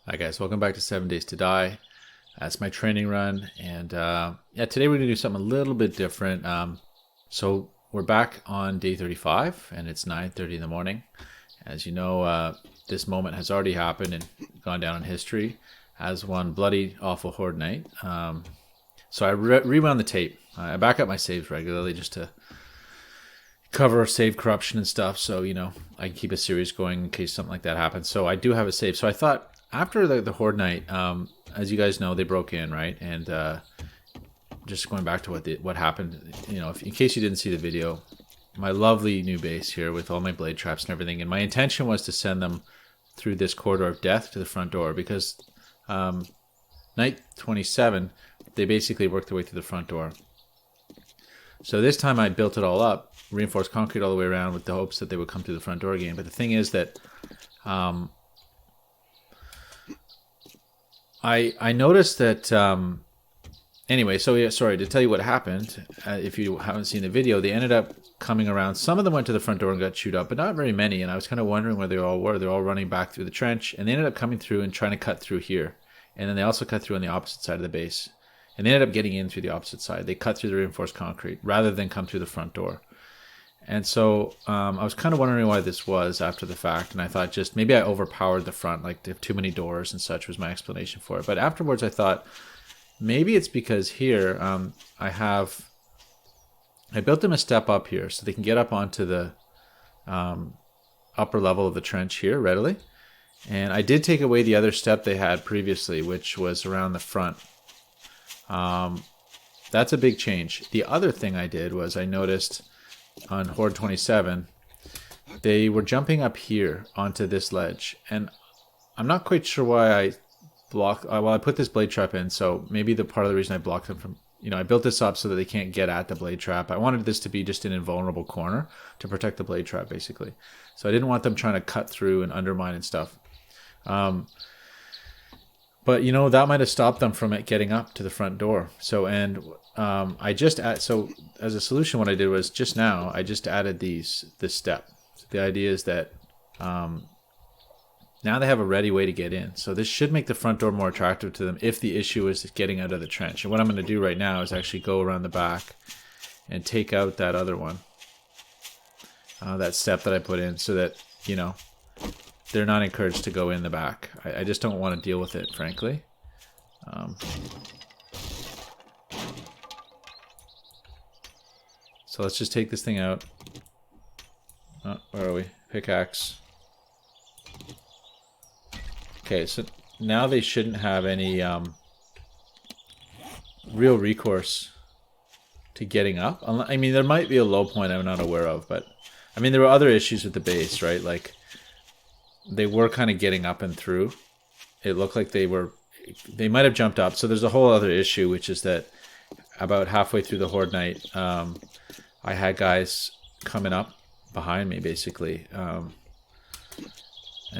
Hi guys, welcome back to 7 Days to Die. That's my training run, and yeah, today we're gonna do something a little bit different. So we're back on day 35, and it's 9:30 in the morning. As you know, this moment has already happened and gone down in history as one bloody awful Horde night. So I rewound the tape. I back up my saves regularly just to cover save corruption and stuff, so I can keep a series going in case something like that happens. So I do have a save. So I thought after the Horde night, as you guys know, they broke in, right? And just going back to what happened, in case you didn't see the video, my lovely new base here with all my blade traps and everything, and my intention was to send them through this corridor of death to the front door, because night 27 they basically worked their way through the front door. So this time I built it all up, reinforced concrete all the way around with the hopes that they would come through the front door again. But the thing is that I noticed that anyway, so yeah, sorry to tell you what happened. If you haven't seen the video, they ended up coming around. Some of them went to the front door and got chewed up, but not very many. And I was kind of wondering where they all were. They're all running back through the trench, and they ended up coming through and trying to cut through here. And then they also cut through on the opposite side of the base. And they ended up getting in through the opposite side. They cut through the reinforced concrete rather than come through the front door. And so I was kind of wondering why this was after the fact. And I thought just maybe I overpowered the front, like they have too many doors and such was my explanation for it. But afterwards I thought maybe it's because here I built them a step up here so they can get up onto the upper level of the trench here readily. And I did take away the other step they had previously, which was around the front. That's a big change. The other thing I did was I noticed on Horde 27 they were jumping up here onto this ledge, and I'm not quite sure why I blocked. Well, I put this blade trap in, so maybe the part of the reason I blocked them from, I built this up so that they can't get at the blade trap. I wanted this to be just an invulnerable corner to protect the blade trap basically, so I didn't want them trying to cut through and undermine and stuff. But that might have stopped them from it getting up to the front door. So so as a solution, what I did was just now I just added this step. So the idea is that now they have a ready way to get in. So this should make the front door more attractive to them if the issue is getting out of the trench. And what I'm going to do right now is actually go around the back and take out that other one, that step that I put in, so that they're not encouraged to go in the back. I just don't want to deal with it, frankly. So let's just take this thing out. Oh, where are we? Pickaxe. Okay, so now they shouldn't have any real recourse to getting up. I mean, there might be a low point I'm not aware of, but I mean, there were other issues with the base, right? Like, they were kind of getting up and through. It looked like they might have jumped up. So there's a whole other issue, which is that about halfway through the Horde night, I had guys coming up behind me, basically. And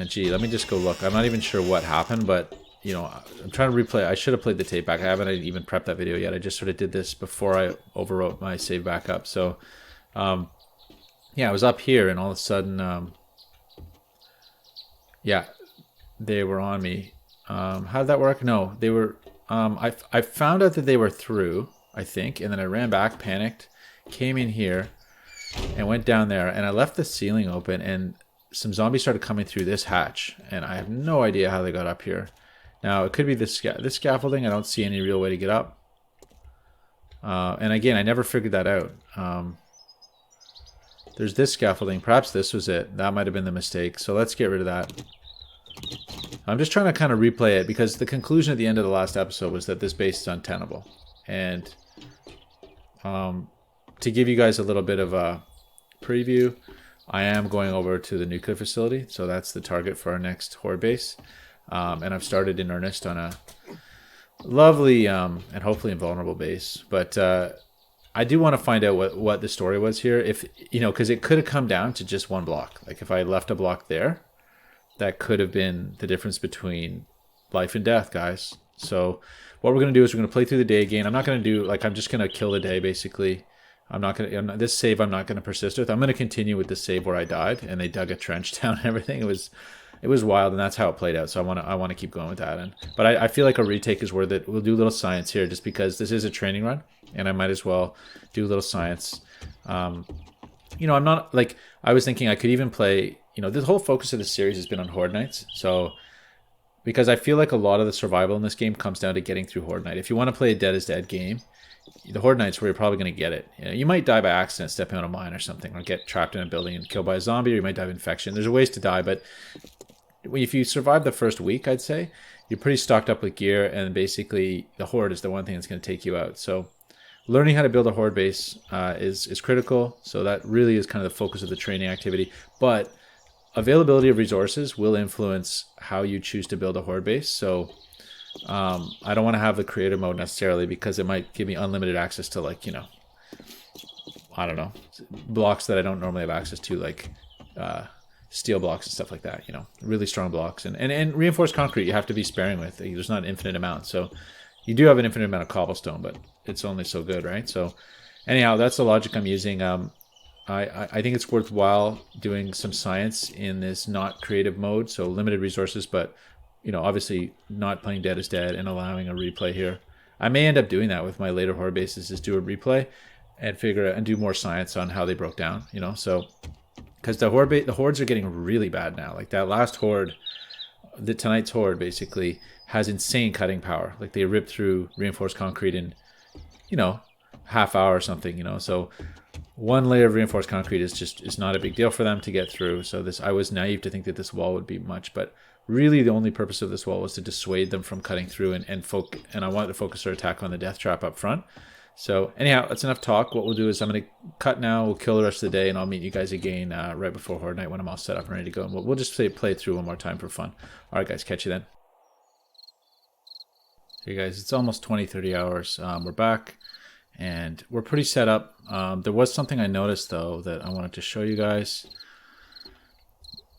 gee, let me just go look. I'm not even sure what happened, but I'm trying to replay. I should have played the tape back. I haven't even prepped that video yet. I just sort of did this before I overwrote my save backup. So yeah, I was up here, and all of a sudden yeah, they were on me. How did that work? No, they were. I found out that they were through, I think, and then I ran back, panicked, came in here, and went down there, and I left the ceiling open, and some zombies started coming through this hatch, and I have no idea how they got up here. Now it could be this scaffolding. I don't see any real way to get up. And again, I never figured that out. There's this scaffolding. Perhaps this was it. That might have been the mistake. So let's get rid of that. I'm just trying to kind of replay it, because the conclusion at the end of the last episode was that this base is untenable. And to give you guys a little bit of a preview, I am going over to the nuclear facility. So that's the target for our next Horde base. And I've started in earnest on a lovely and hopefully invulnerable base. But I do want to find out what the story was here. If because it could have come down to just one block. Like if I left a block there, that could have been the difference between life and death, guys. So what we're going to do is we're going to play through the day again. I'm not going to do, I'm just going to kill the day, basically. This save I'm not going to persist with. I'm going to continue with the save where I died and they dug a trench down and everything. It was it was wild, and that's how it played out. So I want to keep going with that. But I feel like a retake is worth it. We'll do a little science here, just because this is a training run, and I might as well do a little science. You know, I'm not like, I was thinking I could even play. You know, the whole focus of the series has been on Horde Nights, so. Because I feel like a lot of the survival in this game comes down to getting through Horde Night. If you want to play a Dead is Dead game, the Horde Night's where you're probably going to get it. You know, you might die by accident stepping on a mine or something, or get trapped in a building and killed by a zombie, or you might die of infection. There's ways to die, but if you survive the first week, I'd say, you're pretty stocked up with gear, and basically the Horde is the one thing that's going to take you out. So learning how to build a Horde base is critical, so that really is kind of the focus of the training activity. But availability of resources will influence how you choose to build a Horde base. So I don't want to have the creator mode necessarily, because it might give me unlimited access to, like, you know, I don't know, blocks that I don't normally have access to, like steel blocks and stuff like that, you know, really strong blocks. And reinforced concrete you have to be sparing with. There's not an infinite amount. So you do have an infinite amount of cobblestone, but it's only so good, right? So anyhow, that's the logic I'm using. I think it's worthwhile doing some science in this not creative mode, so limited resources, but, you know, obviously not playing Dead is Dead and allowing a replay here. I may end up doing that with my later Horde bases, is do a replay and figure out and do more science on how they broke down, you know. So because the hordes are getting really bad now. Like that last horde, tonight's horde basically has insane cutting power. Like they rip through reinforced concrete in, you know, half hour or something, you know. So one layer of reinforced concrete is not a big deal for them to get through. So I was naive to think that this wall would be much, but really the only purpose of this wall was to dissuade them from cutting through and I wanted to focus their attack on the death trap up front. So anyhow, that's enough talk. What we'll do is I'm going to cut now. We'll kill the rest of the day, and I'll meet you guys again right before Horde Night when I'm all set up and ready to go. And we'll just play it through one more time for fun. All right, guys, catch you then. Hey guys, it's almost 30 hours. We're back. And we're pretty set up. There was something I noticed, though, that I wanted to show you guys.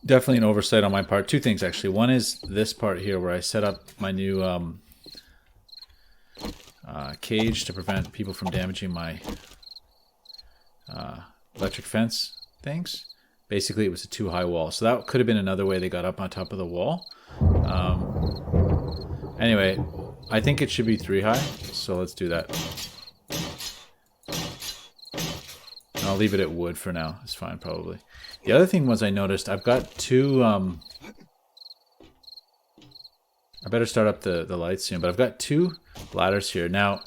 Definitely an oversight on my part. Two things, actually. One is this part here where I set up my new cage to prevent people from damaging my electric fence things. Basically, it was a too high wall. So that could have been another way they got up on top of the wall. Anyway, I think it should be 3 high. So let's do that. I'll leave it at wood for now. It's fine, probably. The other thing was I noticed I've got two... I better start up the lights soon, but I've got 2 ladders here. Now,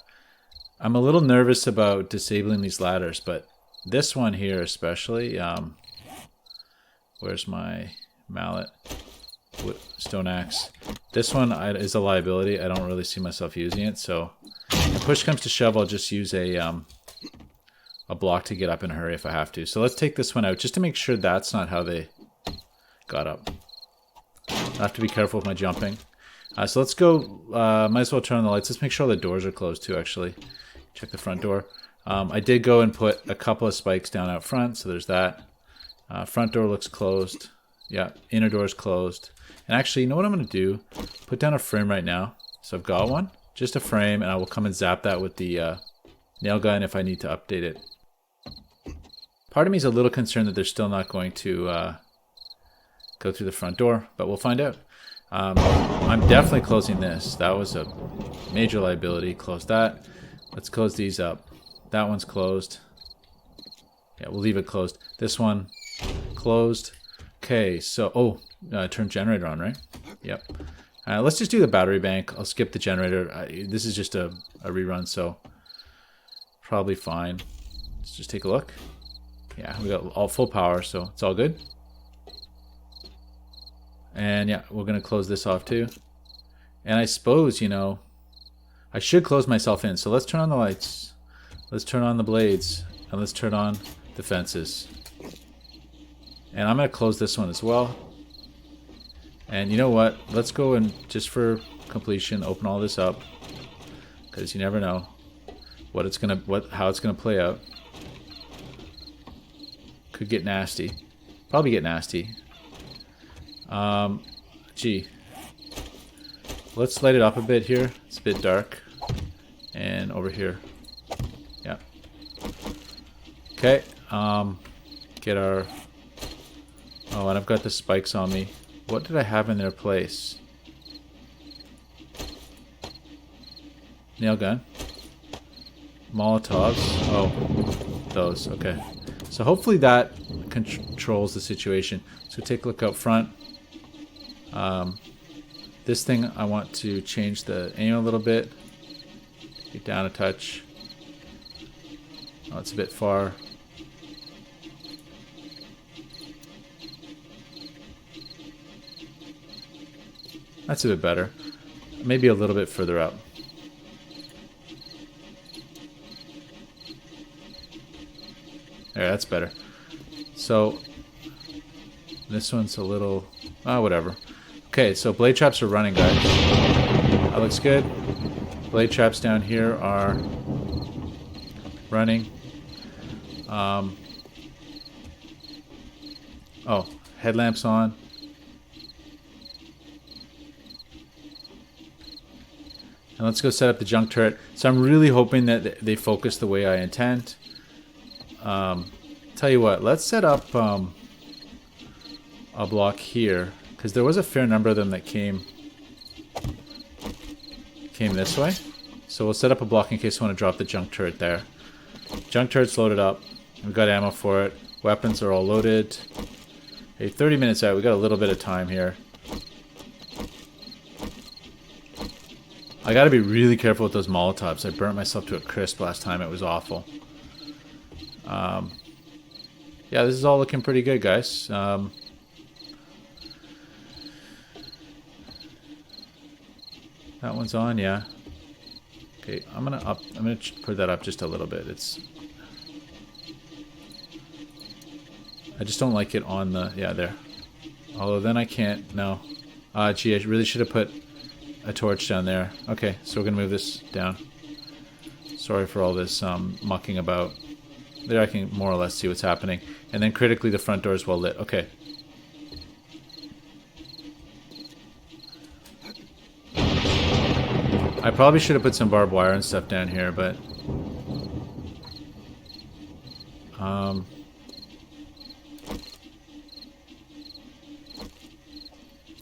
I'm a little nervous about disabling these ladders, but this one here especially... where's my mallet? Stone axe. This one is a liability. I don't really see myself using it, so... If push comes to shove, I'll just use a block to get up in a hurry if I have to. So let's take this one out just to make sure that's not how they got up. I have to be careful with my jumping. So let's go, might as well turn on the lights. Let's make sure all the doors are closed too, actually. Check the front door. I did go and put a couple of spikes down out front, so there's that. Front door looks closed. Yeah, inner door is closed. And actually, you know what I'm going to do? Put down a frame right now. So I've got one, just a frame, and I will come and zap that with the nail gun if I need to update it. Part of me is a little concerned that they're still not going to go through the front door, but we'll find out. I'm definitely closing this. That was a major liability. Close that. Let's close these up. That one's closed. Yeah, we'll leave it closed. This one closed. Okay, so turn generator on, right? Yep. Let's just do the battery bank. I'll skip the generator. This is just a rerun, so probably fine. Let's just take a look. Yeah, we got all full power, so it's all good. And yeah, we're going to close this off too. And I suppose, you know, I should close myself in. So let's turn on the lights. Let's turn on the blades. And let's turn on the fences. And I'm going to close this one as well. And you know what? Let's go and, just for completion, open all this up. Because you never know how it's going to play out. Could get nasty. Probably get nasty. Gee. Let's light it up a bit here. It's a bit dark. And over here. Yeah. Okay. Get our... Oh, and I've got the spikes on me. what did I have in their place? Nail gun. Molotovs. Oh, those. Okay. So hopefully that controls the situation. So take a look out front. This thing, I want to change the aim a little bit. Get down a touch. Oh, it's a bit far. That's a bit better. Maybe a little bit further up. There, that's better. So this one's a little, whatever. Okay, so blade traps are running, guys. That looks good. Blade traps down here are running. Oh, headlamps on. And let's go set up the junk turret. So I'm really hoping that they focus the way I intend. Tell you what, let's set up a block here, because there was a fair number of them that came this way. So we'll set up a block in case we want to drop the junk turret there. Junk turret's loaded up. We've got ammo for it. Weapons are all loaded. Hey, 30 minutes out. We got a little bit of time here. I gotta be really careful with those Molotovs. I burnt myself to a crisp last time. It was awful. Yeah, this is all looking pretty good, guys. That one's on, yeah. Okay, I'm gonna put that up just a little bit. I just don't like it on the, yeah, there. Although then I can't, no. Gee, I really should have put a torch down there. Okay, so we're gonna move this down. Sorry for all this mucking about. There I can more or less see what's happening. And then critically the front door is well lit. Okay. I probably should have put some barbed wire and stuff down here, but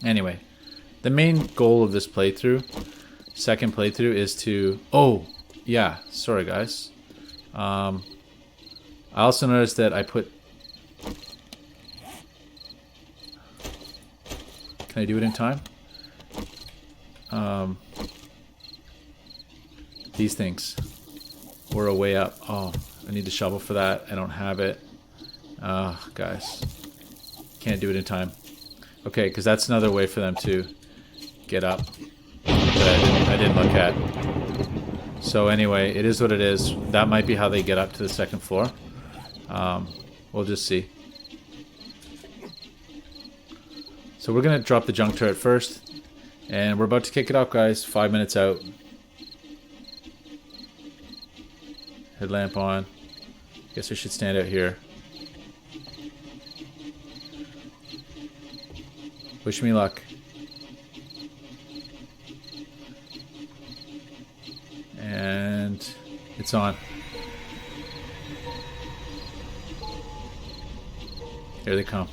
anyway, the main goal of this playthrough, second playthrough, is to... Oh, yeah, sorry guys. I also noticed that I put... Can I do it in time? These things were a way up. Oh, I need the shovel for that. I don't have it. Guys. Can't do it in time. Okay, because that's another way for them to get up that I didn't look at. So anyway, it is what it is. That might be how they get up to the second floor. We'll just see. So we're going to drop the junk turret first. And we're about to kick it off, guys. 5 minutes out. Headlamp on. Guess I should stand out here. Wish me luck. And it's on. Here they come.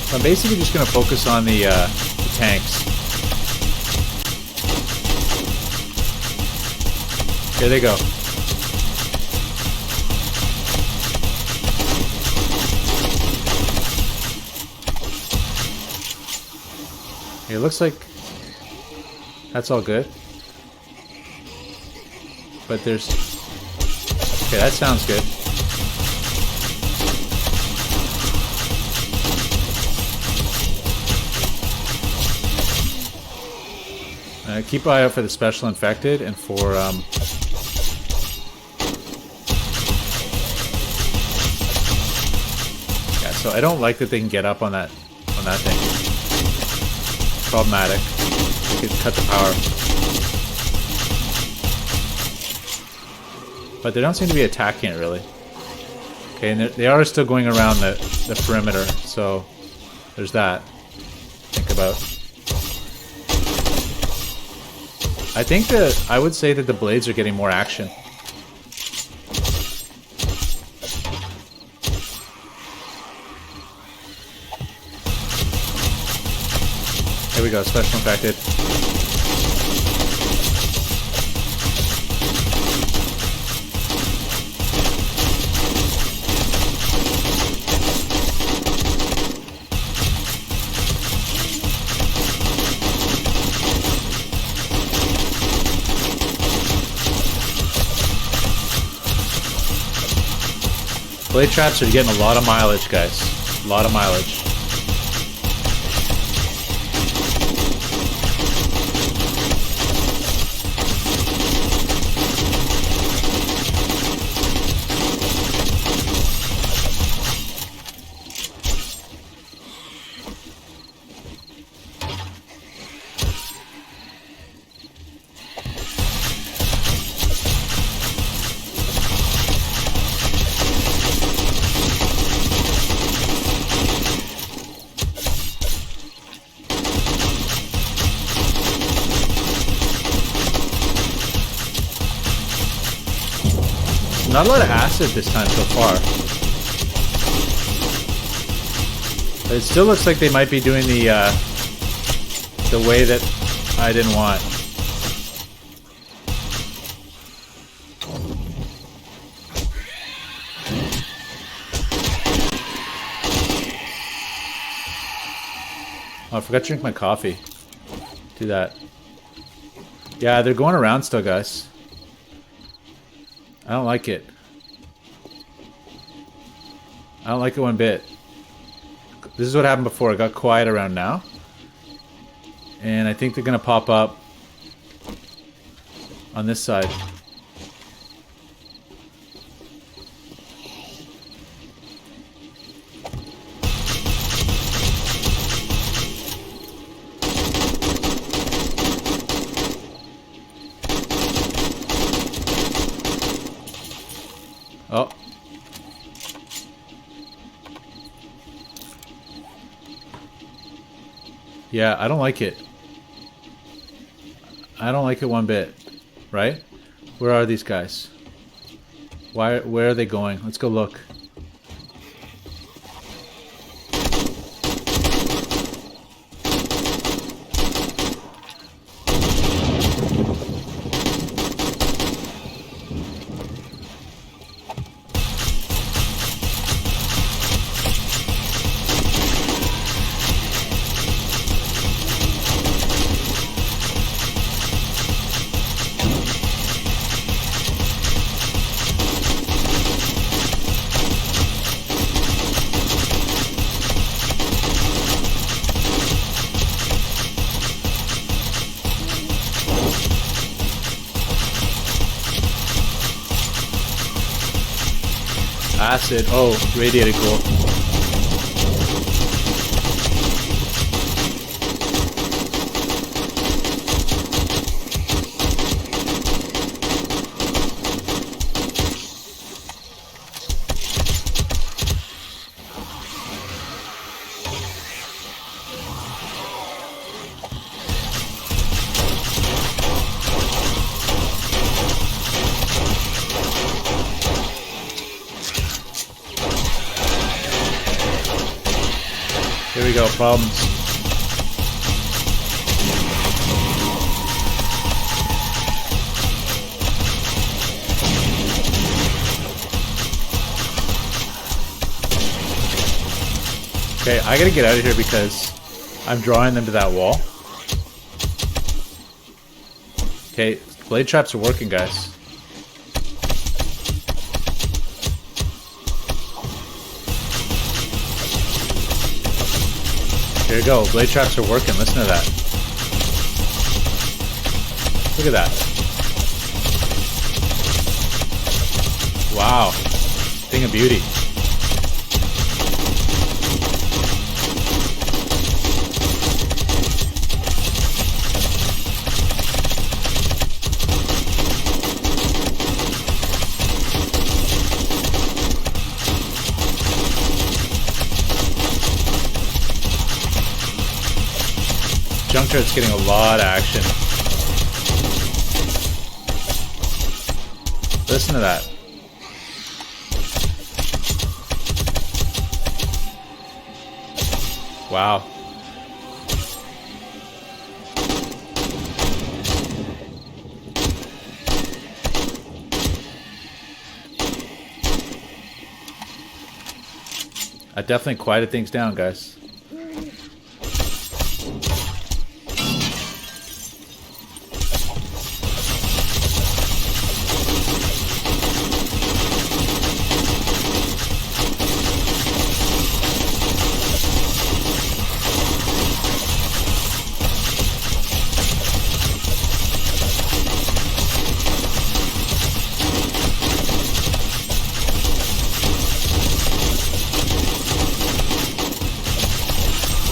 So I'm basically just going to focus on the tanks. Here they go. It looks like that's all good. But there's... Okay, that sounds good. Keep an eye out for the special infected and for yeah, so I don't like that they can get up on that thing. Problematic. They could cut the power. But they don't seem to be attacking it really. Okay, and they are still going around the perimeter, so there's that. Think about. I think that I would say that the blades are getting more action. Here we go, special infected. Blade traps are getting a lot of mileage, guys. A lot of mileage. Not a lot of acid this time so far. But it still looks like they might be doing the way that I didn't want. Oh, I forgot to drink my coffee. Do that. Yeah, they're going around still, guys. I don't like it. I don't like it one bit. This is what happened before. It got quiet around now. And I think they're going to pop up on this side. Oh. Yeah, I don't like it. I don't like it one bit. Right? Where are these guys? Where are they going? Let's go look. Acid. Oh, radiated gold. Here we go, problems. Okay, I gotta get out of here because I'm drawing them to that wall. Okay, blade traps are working, guys. Here you go, blade traps are working, listen to that. Look at that. Wow, thing of beauty. Junkrat's getting a lot of action. Listen to that. Wow. I definitely quieted things down, guys.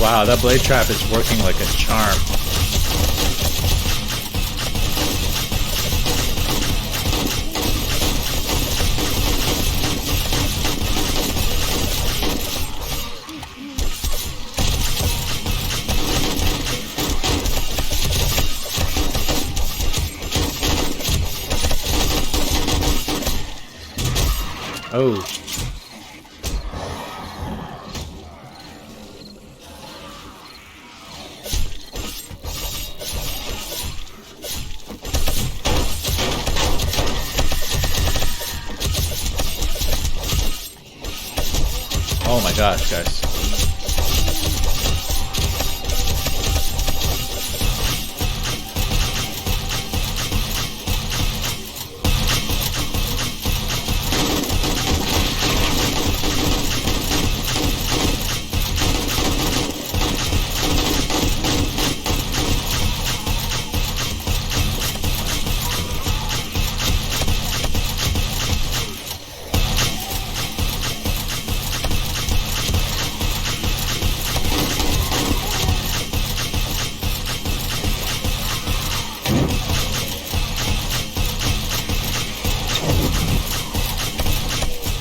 Wow, that blade trap is working like a charm. Oh. Oh my gosh, guys.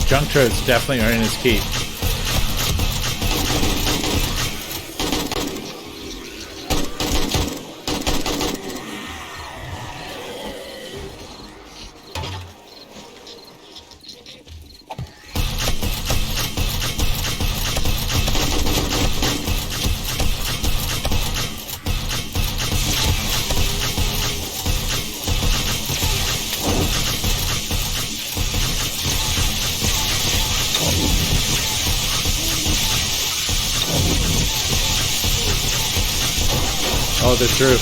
Junk turret's definitely earning his keep. Oh, they're through.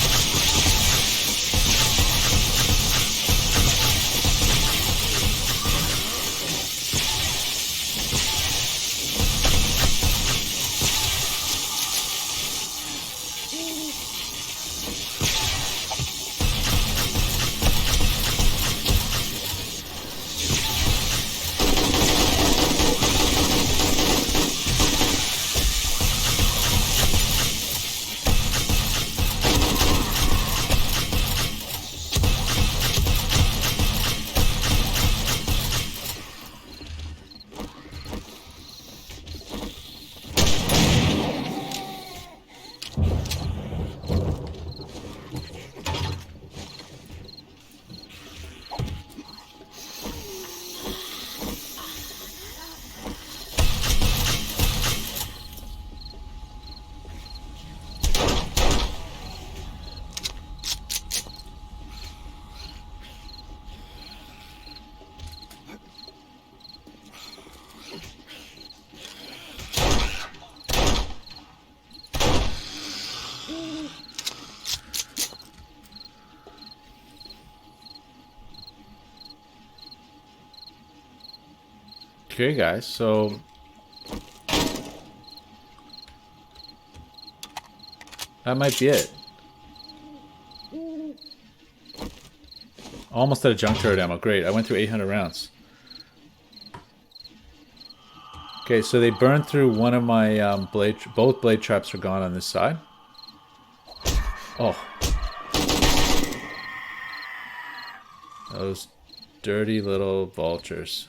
Okay, guys, so that might be it. Almost out of junk turret ammo. Great, I went through 800 rounds. Okay, so they burned through one of my both blade traps are gone on this side. Oh. Those dirty little vultures.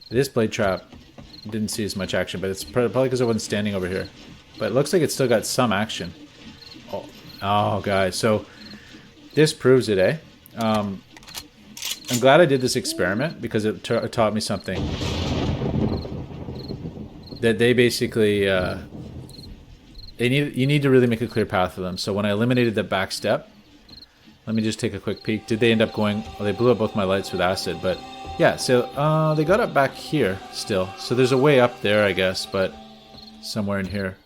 This blade trap didn't see as much action, but it's probably because I wasn't standing over here. But it looks like it's still got some action. Oh, guys, so this proves it, eh? I'm glad I did this experiment because it taught me something. That they basically, you need to really make a clear path for them. So when I eliminated the back step, Let me just take a quick peek. Did they end up going... Well, they blew up both my lights with acid, but... Yeah, so they got up back here still. So there's a way up there, I guess, but... Somewhere in here.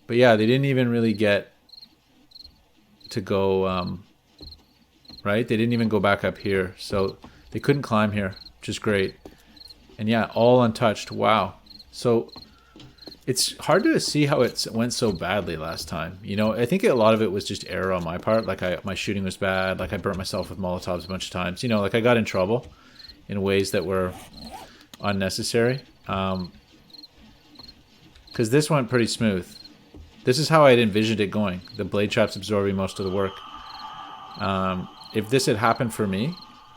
But yeah, they didn't even really get... to go... right? They didn't even go back up here. So they couldn't climb here, which is great. And yeah, all untouched. Wow. So... It's hard to see how it went so badly last time. You know, I think a lot of it was just error on my part. Like my shooting was bad. Like I burnt myself with Molotovs a bunch of times. You know, like I got in trouble in ways that were unnecessary. Because this went pretty smooth. This is how I'd envisioned it going. The blade traps absorbing most of the work. If this had happened for me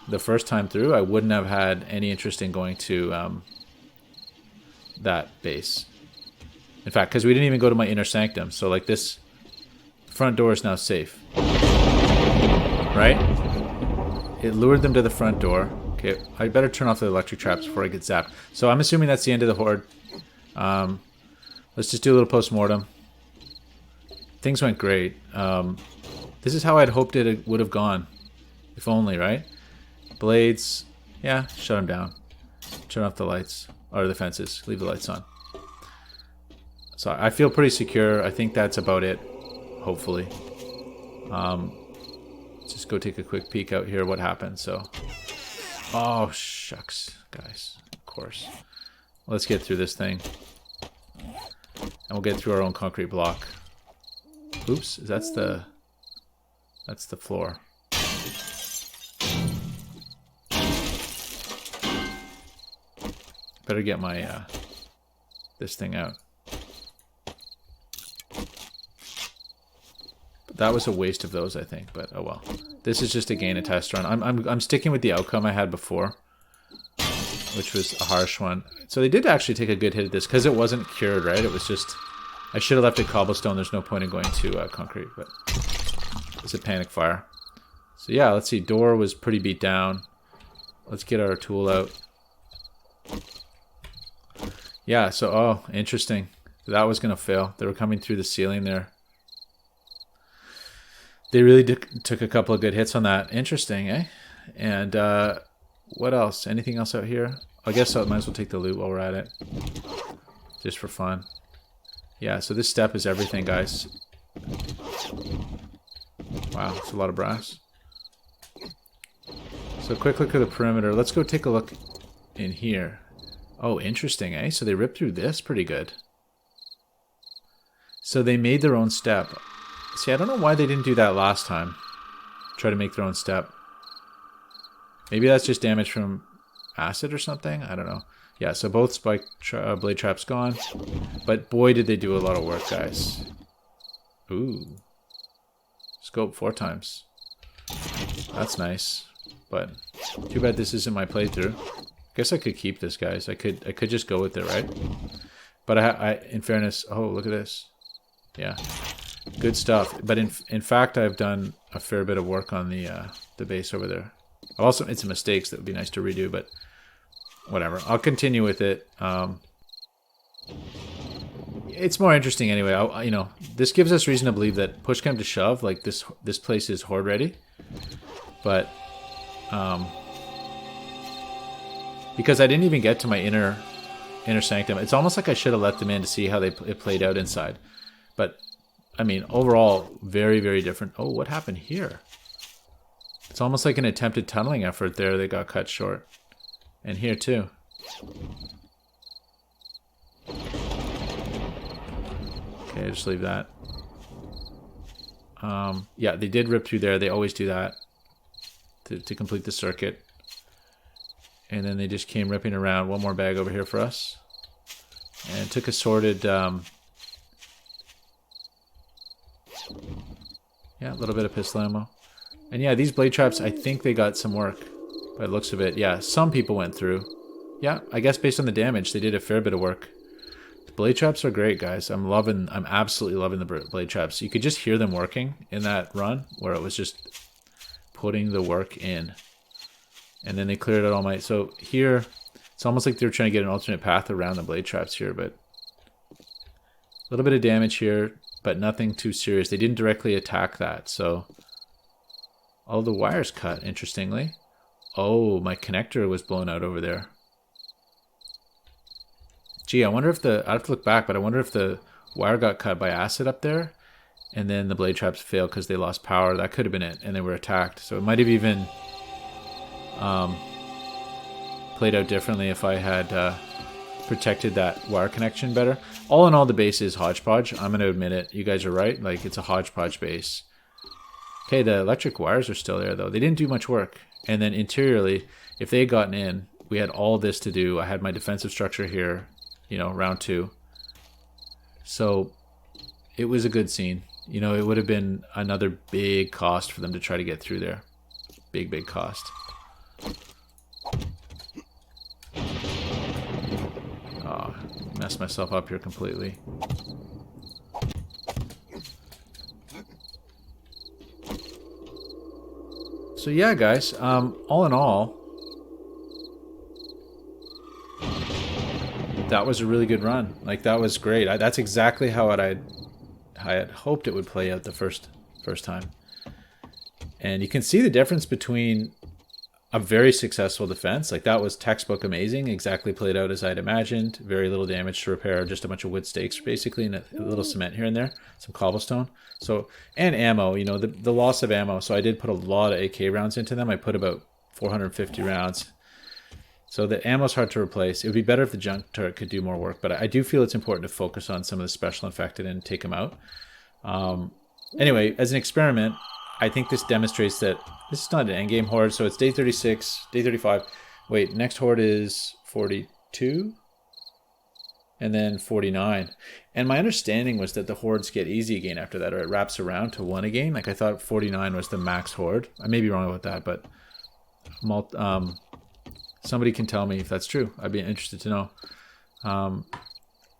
the first time through, I wouldn't have had any interest in going to that base. In fact, because we didn't even go to my inner sanctum. So like this front door is now safe. Right? It lured them to the front door. Okay, I better turn off the electric traps before I get zapped. So I'm assuming that's the end of the Horde. Let's just do a little post-mortem. Things went great. This is how I'd hoped it would have gone. If only, right? Blades. Yeah, shut them down. Turn off the lights. Or the fences. Leave the lights on. So I feel pretty secure. I think that's about it, hopefully. Let's just go take a quick peek out here what happened. So, oh, shucks, guys, of course. Let's get through this thing. And we'll get through our own concrete block. Oops, that's the floor. Better get my, this thing out. That was a waste of those, I think, but oh well. This is just again a test run. I'm sticking with the outcome I had before, which was a harsh one. So they did actually take a good hit at this because it wasn't cured, right? It was just I should have left it cobblestone. There's no point in going to concrete, but it's a panic fire. So yeah, let's see. Door was pretty beat down. Let's get our tool out. Yeah. So interesting. That was gonna fail. They were coming through the ceiling there. They really took a couple of good hits on that. Interesting, eh? And what else? Anything else out here? I guess I might as well take the loot while we're at it. Just for fun. Yeah, so this step is everything, guys. Wow, it's a lot of brass. So quick look at the perimeter. Let's go take a look in here. Oh, interesting, eh? So they ripped through this pretty good. So they made their own step. See, I don't know why they didn't do that last time. Try to make their own step. Maybe that's just damage from acid or something? I don't know. Yeah, so both blade traps gone. But boy, did they do a lot of work, guys. Ooh. Scope 4 times. That's nice. But too bad this isn't my playthrough. Guess I could keep this, guys. I could just go with it, right? But I in fairness, oh, look at this. Yeah. Good stuff. But in fact, I've done a fair bit of work on the base over there. I've also made some mistakes that would be nice to redo, but whatever. I'll continue with it. It's more interesting anyway. You know, this gives us reason to believe that push come to shove, like this place is Horde ready. But because I didn't even get to my inner sanctum, it's almost like I should have let them in to see how it played out inside. But I mean, overall, very, very different. Oh, what happened here? It's almost like an attempted tunneling effort there that got cut short. And here, too. Okay, just leave that. Yeah, they did rip through there. They always do that to complete the circuit. And then they just came ripping around. One more bag over here for us. And took a sorted... yeah, a little bit of pistol ammo. And yeah, these blade traps, I think they got some work by the looks of it. Yeah, some people went through. Yeah, I guess based on the damage, they did a fair bit of work. The blade traps are great, guys. I'm absolutely loving the blade traps. You could just hear them working in that run where it was just putting the work in. And then they cleared out all my... So here, it's almost like they're trying to get an alternate path around the blade traps here, but a little bit of damage here, but nothing too serious. They didn't directly attack that, so All the wires cut, interestingly. Oh, my connector was blown out over there. Gee, I wonder if I have to look back, but I wonder if the wire got cut by acid up there, and then the blade traps failed because they lost power. That could have been it, and they were attacked. So it might have even played out differently if I had protected that wire connection better. All in all, the base is hodgepodge. I'm going to admit it. You guys are right. Like, it's a hodgepodge base. Okay, the electric wires are still there, though. They didn't do much work. And then interiorly, if they had gotten in, we had all this to do. I had my defensive structure here, you know, round 2. So it was a good scene. You know, it would have been another big cost for them to try to get through there. Big, big cost. Oh, messed myself up here completely. So yeah, guys, all in all, that was a really good run. Like, that was great. That's exactly how I had hoped it would play out the first time. And you can see the difference between a very successful defense. Like, that was textbook amazing, exactly played out as I'd imagined. Very little damage to repair, just a bunch of wood stakes basically, and a little cement here and there, some cobblestone. So, and ammo, you know, the loss of ammo. So I did put a lot of AK rounds into them. I put about 450 rounds. So the ammo's hard to replace. It would be better if the junk turret could do more work, but I do feel it's important to focus on some of the special infected and take them out. Anyway, as an experiment, I think this demonstrates that this is not an endgame horde. So it's day 36, day 35. Wait, next horde is 42 and then 49. And my understanding was that the hordes get easy again after that, or it wraps around to 1 again. Like, I thought 49 was the max horde. I may be wrong about that, but somebody can tell me if that's true. I'd be interested to know.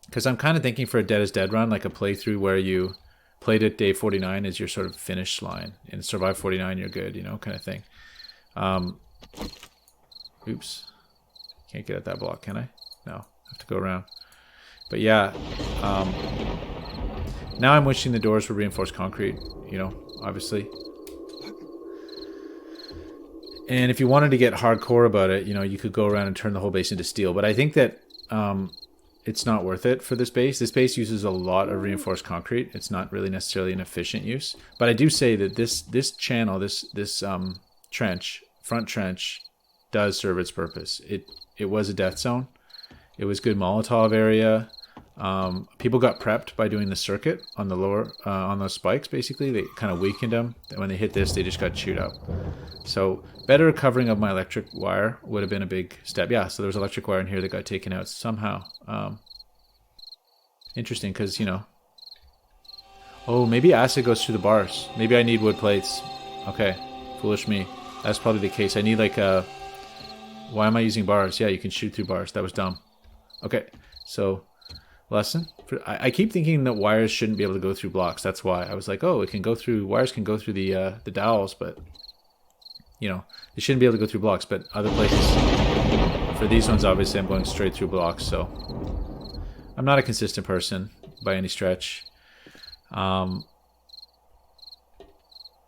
Because I'm kind of thinking for a Dead is Dead run, like a playthrough where you played at day 49 is your sort of finish line, and survive 49, you're good, you know, kind of thing. Oops. Can't get at that block, can I? No, I have to go around. But yeah, now I'm wishing the doors were reinforced concrete, you know, obviously. And if you wanted to get hardcore about it, you know, you could go around and turn the whole base into steel. But I think that it's not worth it for this base. This base uses a lot of reinforced concrete. It's not really necessarily an efficient use. But I do say that this channel, this trench, front trench, does serve its purpose. It was a death zone. It was good Molotov area. People got prepped by doing the circuit on the lower, on those spikes, basically. They kind of weakened them. And when they hit this, they just got chewed up. So better covering of my electric wire would have been a big step. Yeah, so there was electric wire in here that got taken out somehow. Interesting, because, you know... Oh, maybe acid goes through the bars. Maybe I need wood plates. Okay, foolish me. That's probably the case. I need like a... Why am I using bars? Yeah, you can shoot through bars. That was dumb. Okay, so... Lesson. I keep thinking that wires shouldn't be able to go through blocks. That's why I was like, oh, it can go through, wires can go through the dowels, but you know, they shouldn't be able to go through blocks. But other places, for these ones, obviously, I'm going straight through blocks. So I'm not a consistent person by any stretch.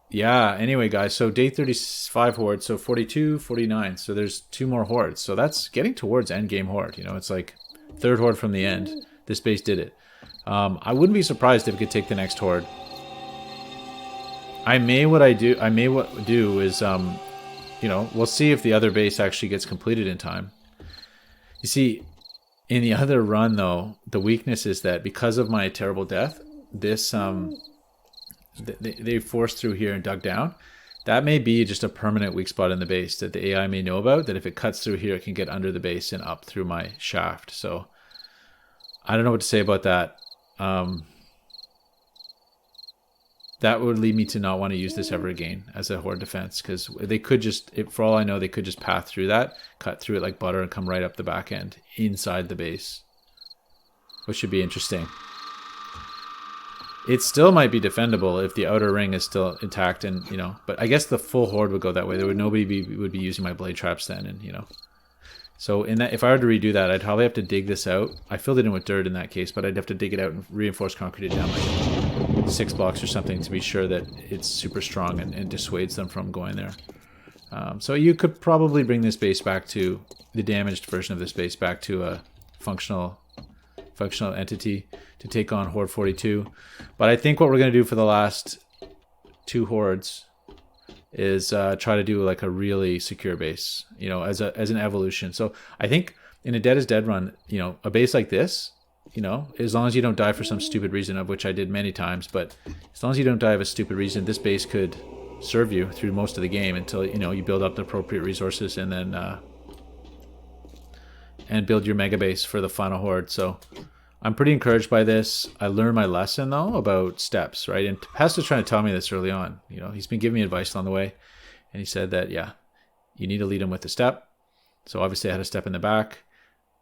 Yeah. Anyway, guys. So day 35 horde. So 42, 49. So there's 2 more hordes. So that's getting towards end game horde. You know, it's like 3rd horde from the end. This base did it. I wouldn't be surprised if it could take the next horde. What do is, you know, we'll see if the other base actually gets completed in time. You see, in the other run, though, the weakness is that because of my terrible death, this, they forced through here and dug down. That may be just a permanent weak spot in the base that the AI may know about, that if it cuts through here, it can get under the base and up through my shaft. So I don't know what to say about that. That would lead me to not want to use this ever again as a horde defense, because they could just, for all I know, they could just path through that, cut through it like butter, and come right up the back end inside the base, which should be interesting. It still might be defendable if the outer ring is still intact, and you know. But I guess the full horde would go that way. There would would be using my blade traps then, and you know. So in that, if I were to redo that, I'd probably have to dig this out. I filled it in with dirt in that case, but I'd have to dig it out and reinforce concrete it down. 6 blocks or something to be sure that it's super strong and dissuades them from going there. So you could probably bring this base back to the damaged version of this base back to a functional entity to take on Horde 42. But I think what we're going to do for the last 2 hordes is try to do like a really secure base, you know, as an evolution. So I think in a Dead is Dead run, you know, a base like this, you know, as long as you don't die for some stupid reason, of which I did many times, but as long as you don't die of a stupid reason, this base could serve you through most of the game until, you know, you build up the appropriate resources and then and build your mega base for the final horde. So I'm pretty encouraged by this. I learned my lesson though about steps, right? And Pastor's trying to tell me this early on. You know, he's been giving me advice on the way, and he said that, yeah, you need to lead him with a step. So obviously I had a step in the back.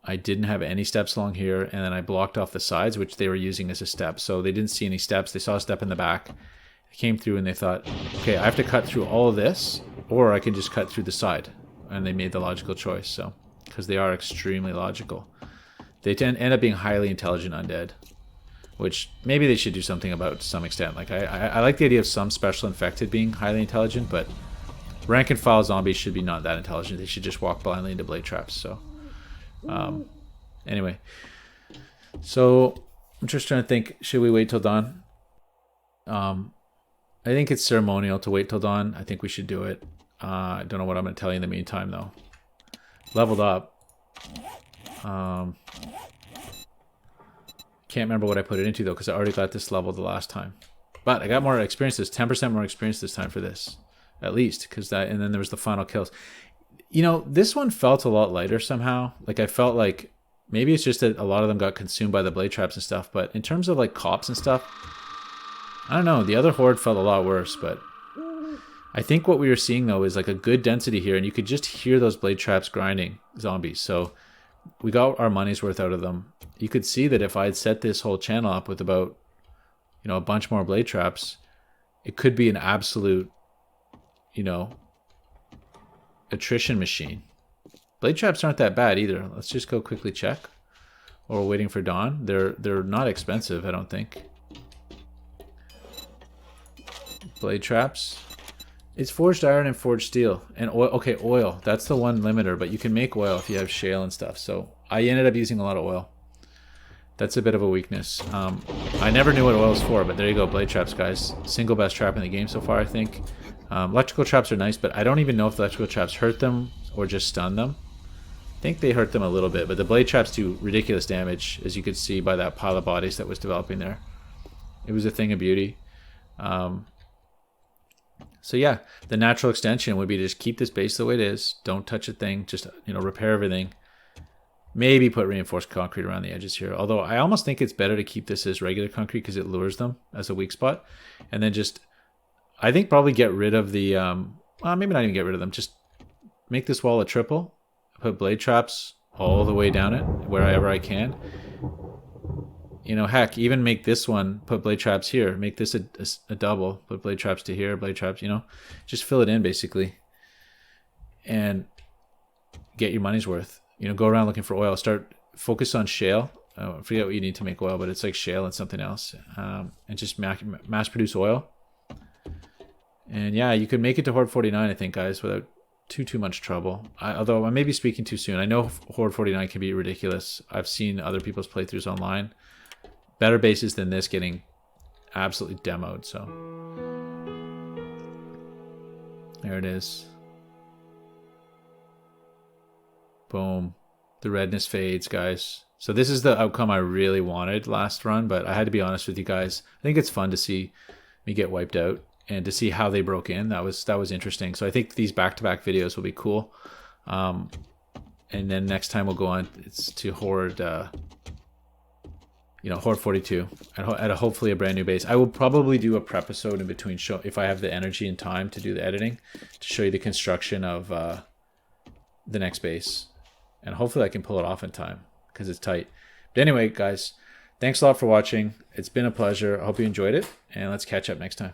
I didn't have any steps along here, and then I blocked off the sides, which they were using as a step. So they didn't see any steps. They saw a step in the back. They came through and they thought, okay, I have to cut through all of this, or I can just cut through the side. And they made the logical choice. So, because they are extremely logical. They end up being highly intelligent undead, which maybe they should do something about to some extent. Like I like the idea of some special infected being highly intelligent, but rank and file zombies should be not that intelligent. They should just walk blindly into blade traps. So anyway, so I'm just trying to think, should we wait till dawn? I think it's ceremonial to wait till dawn. I think we should do it. I don't know what I'm going to tell you in the meantime though. Leveled up. Can't remember what I put it into though, because I already got this level the last time. But I got more experience, 10% more experience this time for this, at least, because that. And then there was the final kills. You know, this one felt a lot lighter somehow. Like I felt like maybe it's just that a lot of them got consumed by the blade traps and stuff. But in terms of like cops and stuff, I don't know. The other horde felt a lot worse, but I think what we were seeing though is like a good density here, and you could just hear those blade traps grinding zombies. So we got our money's worth out of them. You could see that if I had set this whole channel up with about, you know, a bunch more blade traps, it could be an absolute, you know, attrition machine. Blade traps aren't that bad either. Let's just go quickly check. Or we're waiting for dawn. They're not expensive, I don't think. Blade traps. It's forged iron and forged steel and oil. Okay, oil. That's the one limiter, but you can make oil if you have shale and stuff. So I ended up using a lot of oil. That's a bit of a weakness. I never knew what oil was for, but there you go, blade traps, guys. Single best trap in the game so far, I think. Electrical traps are nice, but I don't even know if the electrical traps hurt them or just stun them. I think they hurt them a little bit, but the blade traps do ridiculous damage, as you could see by that pile of bodies that was developing there. It was a thing of beauty. So yeah, the natural extension would be to just keep this base the way it is. Don't touch a thing. Just, you know, repair everything. Maybe put reinforced concrete around the edges here. Although I almost think it's better to keep this as regular concrete because it lures them as a weak spot. And then just, I think probably get rid of the, maybe not even get rid of them. Just make this wall a triple. Put blade traps all the way down it wherever I can. You know, heck, even make this one, put blade traps here. Make this a double. Put blade traps to here, blade traps, you know. Just fill it in, basically. And get your money's worth. You know, go around looking for oil. Focus on shale. I forget what you need to make oil, but it's like shale and something else. And just mass produce oil. And yeah, you could make it to Horde 49, I think, guys, without too much trouble. Although I may be speaking too soon. I know Horde 49 can be ridiculous. I've seen other people's playthroughs online. Better bases than this getting absolutely demoed, so. There it is. Boom. The redness fades, guys. So this is the outcome I really wanted last run, but I had to be honest with you guys. I think it's fun to see me get wiped out and to see how they broke in. That was interesting. So I think these back-to-back videos will be cool. And then next time we'll go on, it's to Horde... you know, Horde 42 at hopefully a brand new base. I will probably do a prep episode in between if I have the energy and time to do the editing to show you the construction of the next base. And hopefully I can pull it off in time because it's tight. But anyway, guys, thanks a lot for watching. It's been a pleasure. I hope you enjoyed it, and let's catch up next time.